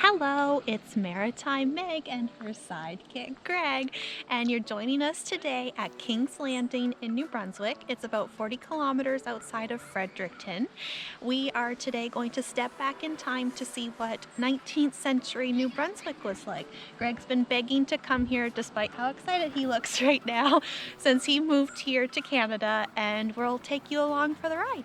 Hello, it's Maritime Meg and her sidekick Greg, and you're joining us today at King's Landing in New Brunswick. It's about 40 kilometers outside of Fredericton. We are today going to step back in time to see what 19th century New Brunswick was like. Greg's been begging to come here despite how excited he looks right now since he moved here to Canada, and we'll take you along for the ride.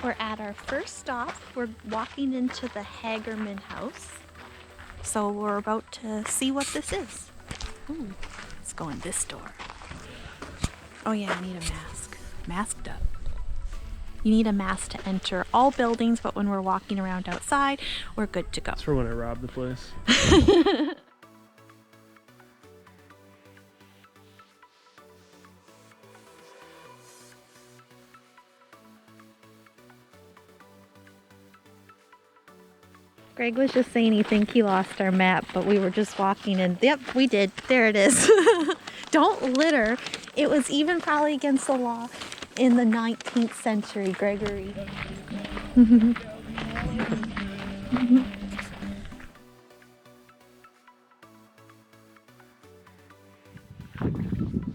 We're at our first stop. We're walking into the HAGERMAN house. So we're about to see what this is. Ooh, let's go in this door. Oh yeah, I need a mask. Masked up. You need a mask to enter all buildings, but when we're walking around outside, we're good to go. That's for when I robbed the place. Greg was just saying he think he lost our map, but we were just walking and yep, we did. There it is. Don't litter. It was even probably against the law in the 19th century, Gregory.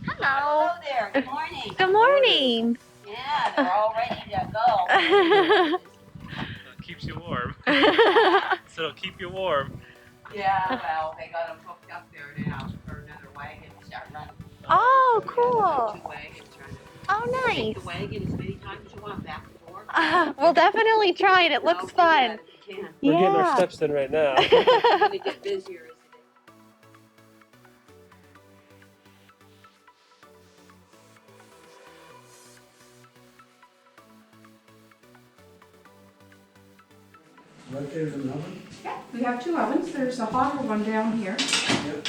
Hello there. Good morning. Good morning. Yeah, they're all ready to go. It keeps you warm. So it'll keep you warm. Yeah, well, they got them hooked up there now for another wagon to start running. Oh, Yeah, cool. 2 wagons running. Oh, Take nice. the wagon as many times as you want back and forth. We'll definitely try it. It looks fun. You can. We're getting our Yeah. steps in right now. It's going to get busier as it is. Right there's an oven? Yeah, we have 2 ovens. There's a hotter one down here. Yep.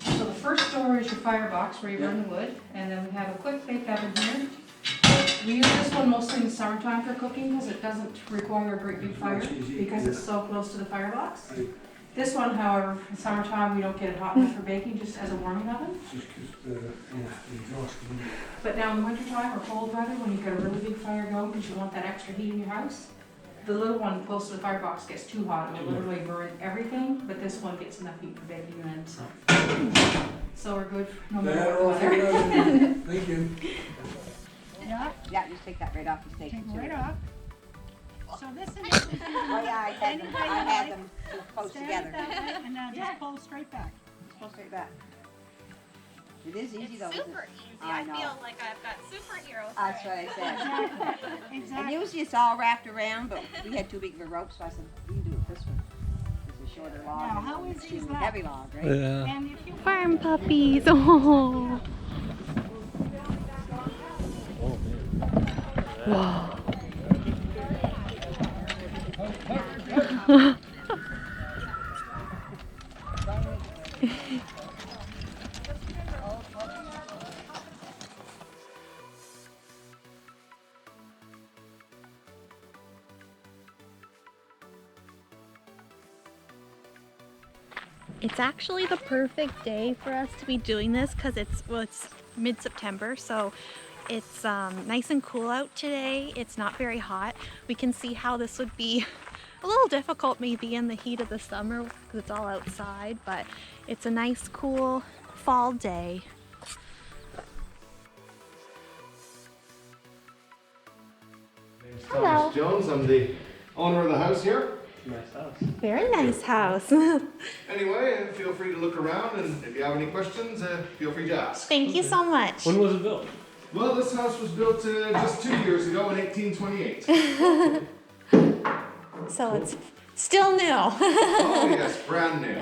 So the first door is your firebox where you burn the wood, and then we have a quick bake oven here. We use this one mostly in the summertime for cooking because it doesn't require a great big fire because it's so close to the firebox. Right. This one, however, in summertime we don't get it hot enough for baking, just as a warming oven. Just because the exhaust can be. But now in the wintertime or cold weather, when you've got a really big fire going because you want that extra heat in your house, the little one close to the firebox gets too hot. It will literally burn everything, but this one gets enough heat for baking and then so we're good no matter That what all the weather. figured out. Thank you. Yeah, just take that right off the station. Take it right off. So this is, Oh, yeah, I had them close stand together. that way and now just pull straight back. Pull straight back. It is easy though. It's isn't super it? easy. I I know. feel like I've got superhero That's what I said. And Exactly. usually it's all wrapped around, but we had too big of a rope, so I said, we can do it this one. It's a shorter log. Now, and how it's easy is a that? heavy log, right? Yeah. And if you farm puppies. Oh. Whoa. It's actually the perfect day for us to be doing this because it's mid-September, so it's nice and cool out today. It's not very hot. We can see how this would be a little difficult maybe in the heat of the summer because it's all outside, but it's a nice cool fall day. Name's Hello. Thomas Jones. I'm the owner of the house here. Nice house. Very nice house. Anyway, feel free to look around, and if you have any questions, feel free to ask. Thank you so much. When was it built? Well, this house was built just 2 years ago in 1828. So it's still new. Oh yes, brand new.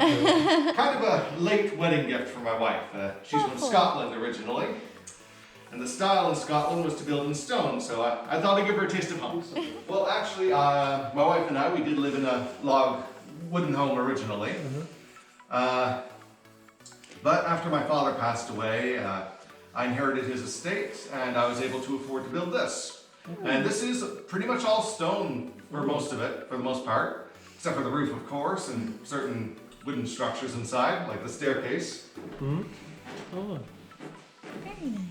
Kind of a late wedding gift for my wife. She's from Scotland originally. And the style in Scotland was to build in stone, so I thought I'd give her a taste of home. Well, actually, my wife and I, we did live in a log wooden home originally. But after my father passed away, I inherited his estate, and I was able to afford to build this. And this is pretty much all stone for most of it, for the most part, except for the roof, of course, and certain wooden structures inside, like the staircase. Oh. Very nice.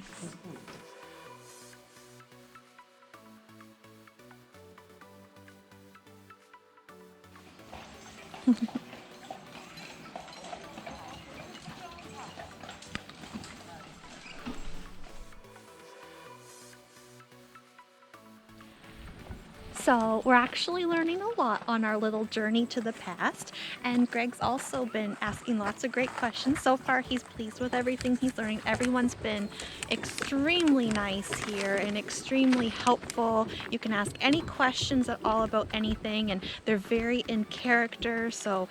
So we're actually learning a lot on our little journey to the past, and Greg's also been asking lots of great questions. So far he's pleased with everything he's learning. Everyone's been extremely nice here and extremely helpful. You can ask any questions at all about anything, and they're very in character, so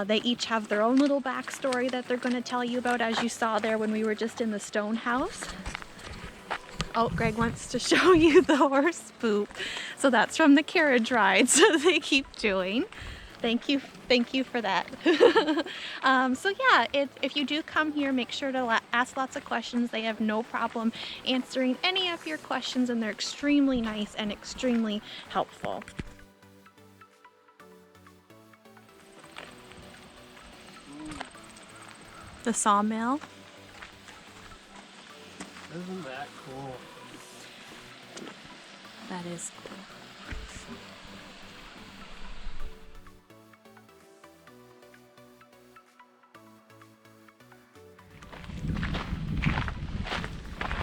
they each have their own little backstory that they're going to tell you about, as you saw there when we were just in the stone house. Oh, Greg wants to show you the horse poop. So that's from the carriage rides that they keep doing. Thank you for that. So yeah, if you do come here, make sure to ask lots of questions. They have no problem answering any of your questions, and they're extremely nice and extremely helpful. The sawmill. Isn't that cool? That is cool.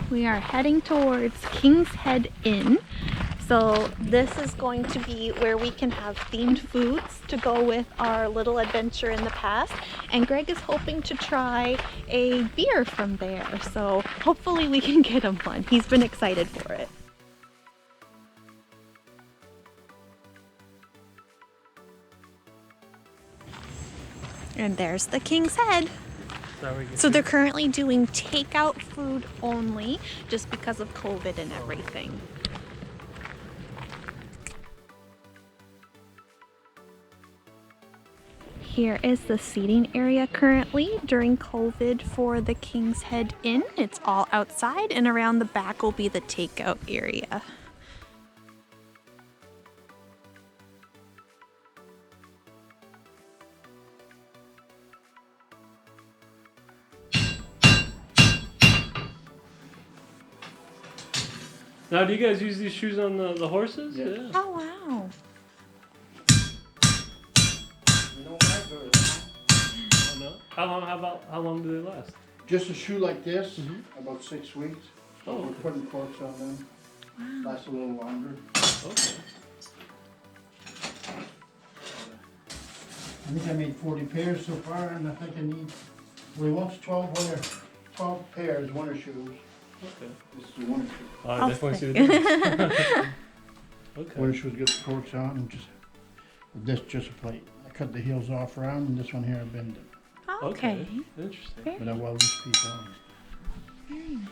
We are heading towards King's Head Inn. So this is going to be where we can have themed foods to go with our little adventure in the past. And Greg is hoping to try a beer from there. So hopefully we can get him one. He's been excited for it. And there's the King's Head. So they're currently doing takeout food only, just because of COVID and everything. Here is the seating area currently during COVID for the King's Head Inn. It's all outside, and around the back will be the takeout area. Now, do you guys use these shoes on the horses? Yeah. Oh wow. Oh, no? How long do they last? Just a shoe like this, about 6 weeks. Oh, We're okay. putting corks on them. Wow. Lasts a little longer. Okay. I think I made 40 pairs so far, and I think I need, well, he wants 12 pairs, winter shoes. Okay. This is the winter shoe. I I'll definitely see the say. difference. Okay. Winter shoes get the corks on, and just, with this just a plate. I cut the heels off around, and this one here I bend it. Okay. Interesting. Very But I weld this piece on. Very nice.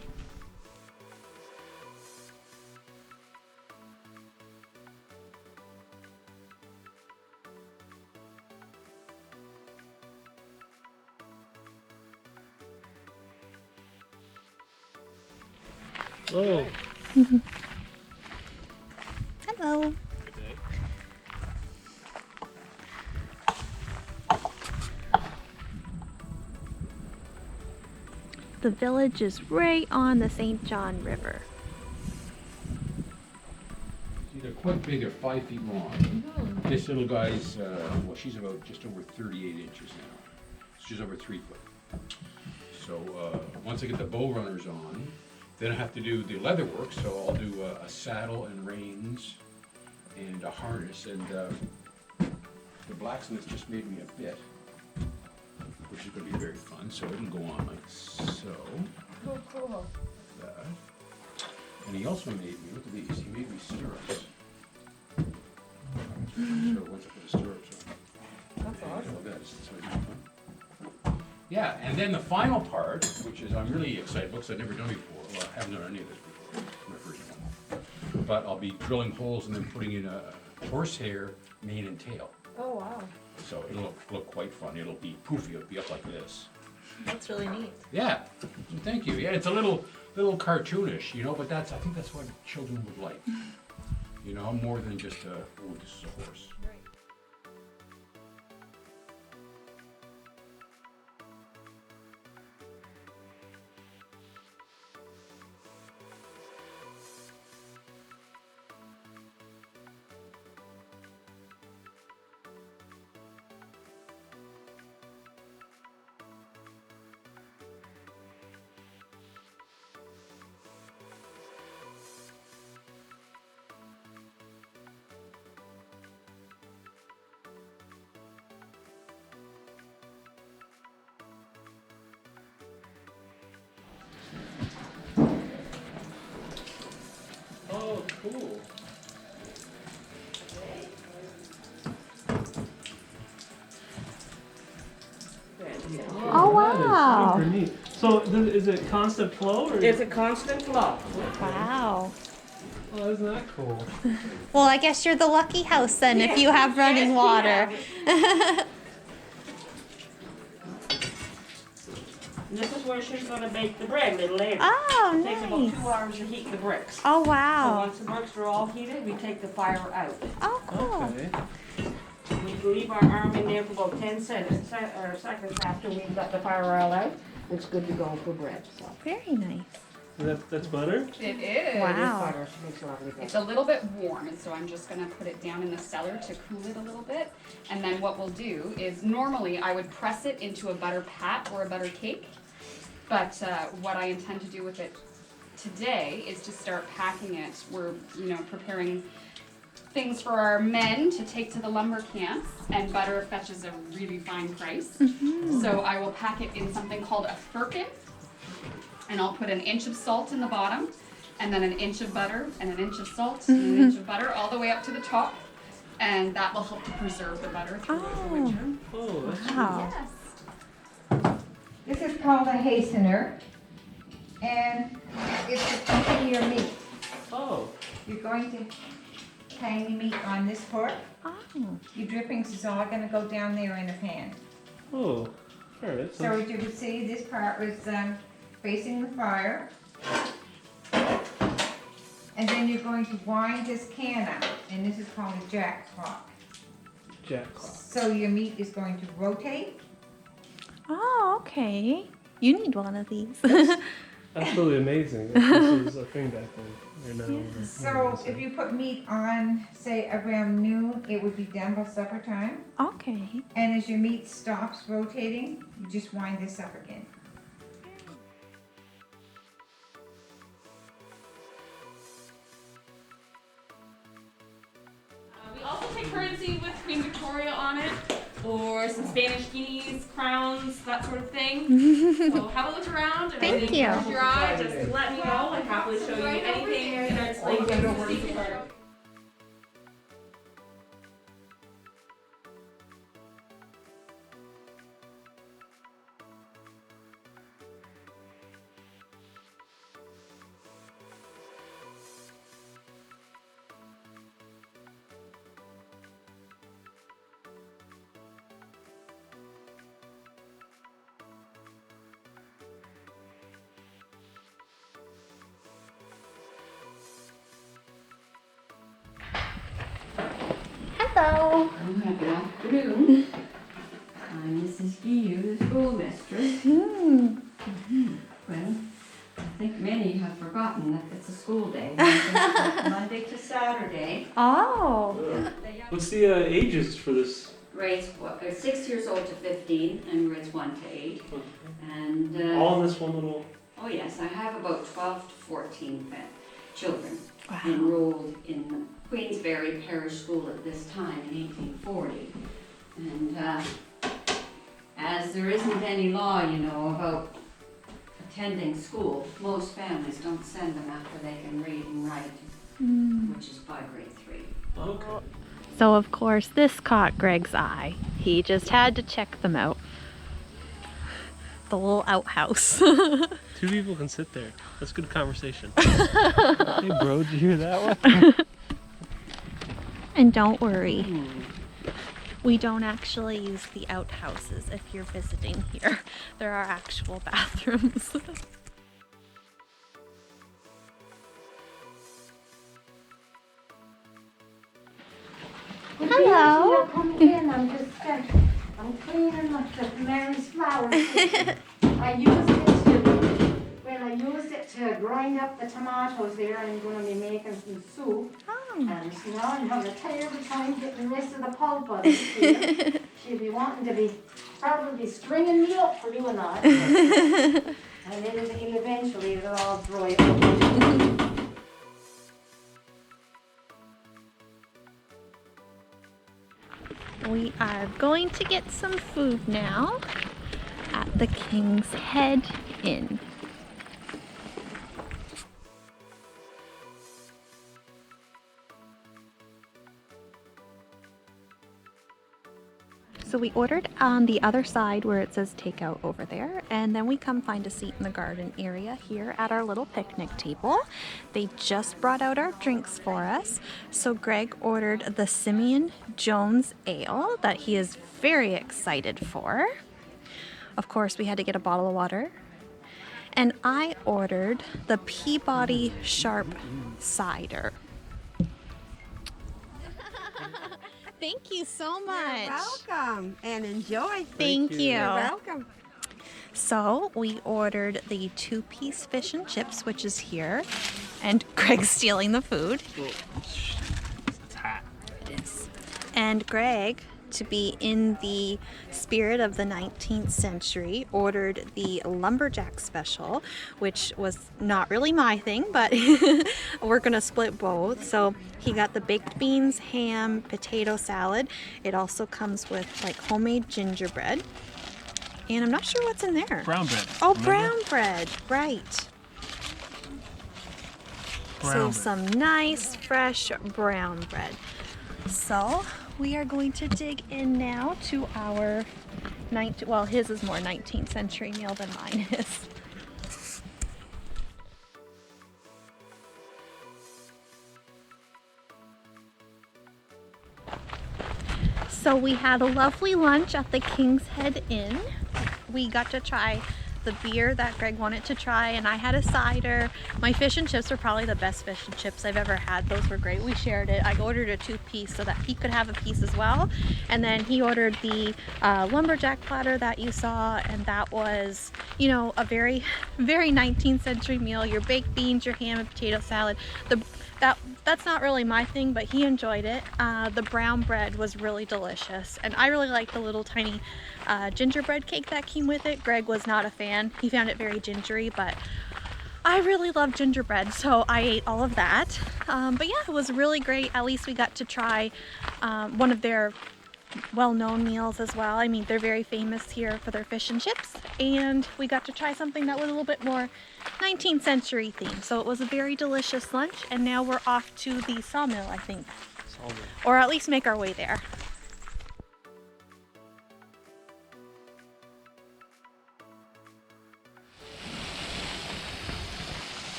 Oh. Hello. Okay. The village is right on the St. John River. See, they're quite big, they're 5 feet long. This little guy's, well, she's about just over 38 inches now. She's over 3 foot. So once I get the bow runners on, then I have to do the leather work. So I'll do a saddle and reins and a harness. And the blacksmith just made me a bit, which is going to be very fun. So it'll go on like so. Oh, cool. That. And he also made me, look at these, he made me stirrups. So once I put the stirrups on. That's awesome. That's what he's done. Yeah, and then the final part, which is I'm really excited about because I've never done before, Well, I haven't done any of this before. It's my first one. But I'll be drilling holes and then putting in a horsehair mane and tail. Oh wow, So it'll look quite fun. It'll be poofy. It'll be up like this. that's really neat. Yeah. Thank you. Yeah, it's a little cartoonish, you know, but I think that's what children would like. You know, more than just oh, this is a horse. Oh, cool. Oh wow, Super neat. So is it constant flow or? It's a constant flow. wow. Oh, isn't that cool? Well, I guess you're the lucky house then if you have running water. This is where she's gonna bake the bread a little later. Oh, It takes about nice. 2 hours to heat the bricks. Oh So wow. once the bricks are all heated, we take the fire out. Oh cool. Okay. We leave our arm in there for about 10 seconds after we've got the fire oil out. It's good to go for bread. So. Very nice. That's butter? It is. Wow. Butter, she makes lovely bread. It's a little bit warm, and so I'm just gonna put it down in the cellar to cool it a little bit. And then what we'll do is normally I would press it into a butter pat or a butter cake. But what I intend to do with it today is to start packing it. We're, preparing things for our men to take to the lumber camps, and butter fetches a really fine price. So I will pack it in something called a firkin, and I'll put 1 inch of salt in the bottom, and then 1 inch of butter, and 1 inch of salt, and 1 inch of butter, all the way up to the top. And that will help to preserve the butter through the winter. Oh, that's Wow. Yes. This is called a hastener, and it's to thicken your meat. Oh. You're going to hang the meat on this fork. Oh. Your drippings is all gonna go down there in the pan. Oh. Alright. So as you can see, this part was facing the fire. And then you're going to wind this can out, and this is called a jack clock. Jack clock. So your meat is going to rotate. Oh, okay. You need one of these. That's really amazing. This is a thing back then. Or now. or- So if you put meat on, say around noon, it would be done by supper time. Okay. And as your meat stops rotating, you just wind this up again. We also take currency with Queen Victoria on it, or some Spanish guineas, crowns, that sort of thing. So have a look around, and Thank anything you. catches your eye, just let me know. I'd happily show you anything in our display case. Hello. Good afternoon. I'm Mrs. Guillou, the schoolmistress. Well, I think many have forgotten that it's a school day, Monday to Saturday. Oh. What's the ages for this? Grades 6 years old to 15, and grades 1 to 8. And All in this one little. oh yes, I have about 12 to 14 children Wow. enrolled in Queensberry Parish School at this time in 1840. And as there isn't any law, about attending school, most families don't send them after they can read and write, which is by grade 3. Okay. So of course this caught Greg's eye. He just had to check them out. the little outhouse. 2 people can sit there. That's good conversation. Hey bro, did you hear that one? And don't worry, we don't actually use the outhouses if you're visiting here. There are actual bathrooms. Hello. Come in, I'm just, I'm cleaning up the Mary's flowers. I used it to grind up the tomatoes there. I'm gonna be making some soup. And now I'm having a terrible time getting the rest of the pulp out of it. She'll be wanting to be, probably stringing me up for doing that. And eventually it'll all dry up. We are going to get some food now at the King's Head Inn. So we ordered on the other side where it says takeout over there, and then we come find a seat in the garden area here at our little picnic table. They just brought out our drinks for us. So Greg ordered the Simeon Jones Ale that he is very excited for. Of course, we had to get a bottle of water. And I ordered the Peabody Sharp Cider. Thank you so much. You're welcome, and enjoy. Thank you. You're welcome. So we ordered the 2-piece fish and chips, which is here, and Greg's stealing the food. It's hot. It is. And Greg, to be in the spirit of the 19th century, ordered the Lumberjack special, which was not really my thing, but we're gonna split both. So he got the baked beans, ham, potato salad. It also comes with like homemade gingerbread. And I'm not sure what's in there. Brown bread. Oh, remember? brown bread, right. So some nice fresh brown bread. So we are going to dig in now to our well, his is more 19th century meal than mine is. So we had a lovely lunch at the King's Head Inn. We got to try the beer that Greg wanted to try, and I had a cider. My fish and chips were probably the best fish and chips I've ever had. Those were great. We shared it. I ordered a 2-piece so that he could have a piece as well. And then he ordered the lumberjack platter that you saw, and that was, you know, a very, very 19th century meal. Your baked beans, your ham and potato salad. That's not really my thing, but he enjoyed it. The brown bread was really delicious, and I really liked the little tiny gingerbread cake that came with it. Greg was not a fan. He found it very gingery, but I really love gingerbread, so I ate all of that. But yeah, it was really great. At least we got to try one of their well-known meals as well. I mean, they're very famous here for their fish and chips, and we got to try something that was a little bit more 19th century themed. So it was a very delicious lunch, and now we're off to the sawmill, I think. Sawmill. Or at least make our way there.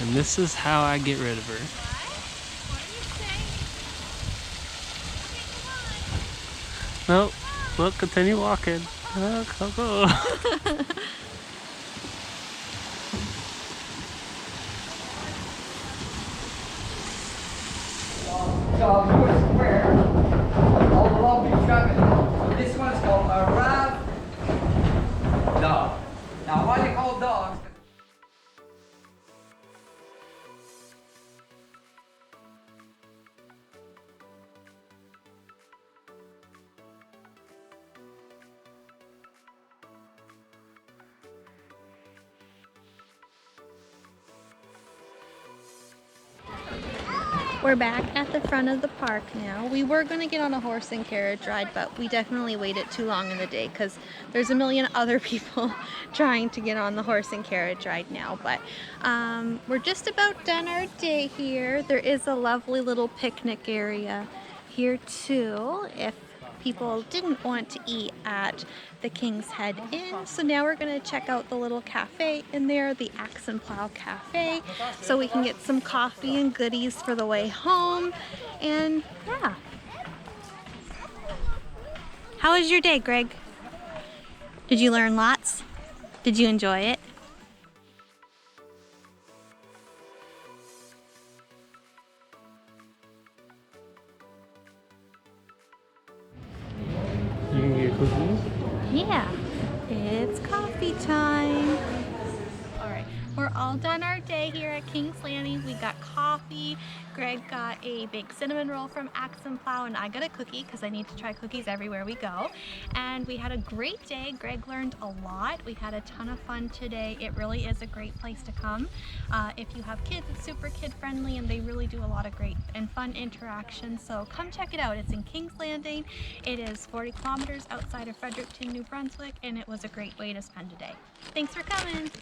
And this is how I get rid of her. Nope. Look, continue walking. Go, go. This one's called a rav dog. Now, why they call dogs? We're back at the front of the park now. We were going to get on a horse and carriage ride, but we definitely waited too long in the day because there's a million other people trying to get on the horse and carriage ride now. But we're just about done our day here. There is a lovely little picnic area here too, if people didn't want to eat at the King's Head Inn, so now we're gonna check out the little cafe in there, the Axe and Plough Cafe, so we can get some coffee and goodies for the way home. And yeah. How was your day, Greg? Did you learn lots? Did you enjoy it? You can get cookies? Yeah, it's coffee time. All right, we're all done our day here at King's Landing. We got coffee. Greg got a baked cinnamon roll from Axe and Plough, and I got a cookie because I need to try cookies everywhere we go. And we had a great day. Greg learned a lot. We had a ton of fun today. It really is a great place to come. If you have kids, it's super kid friendly, and they really do a lot of great and fun interactions. So come check it out. It's in King's Landing. It is 40 kilometers outside of Fredericton, New Brunswick, and it was a great way to spend a day. Thanks for coming.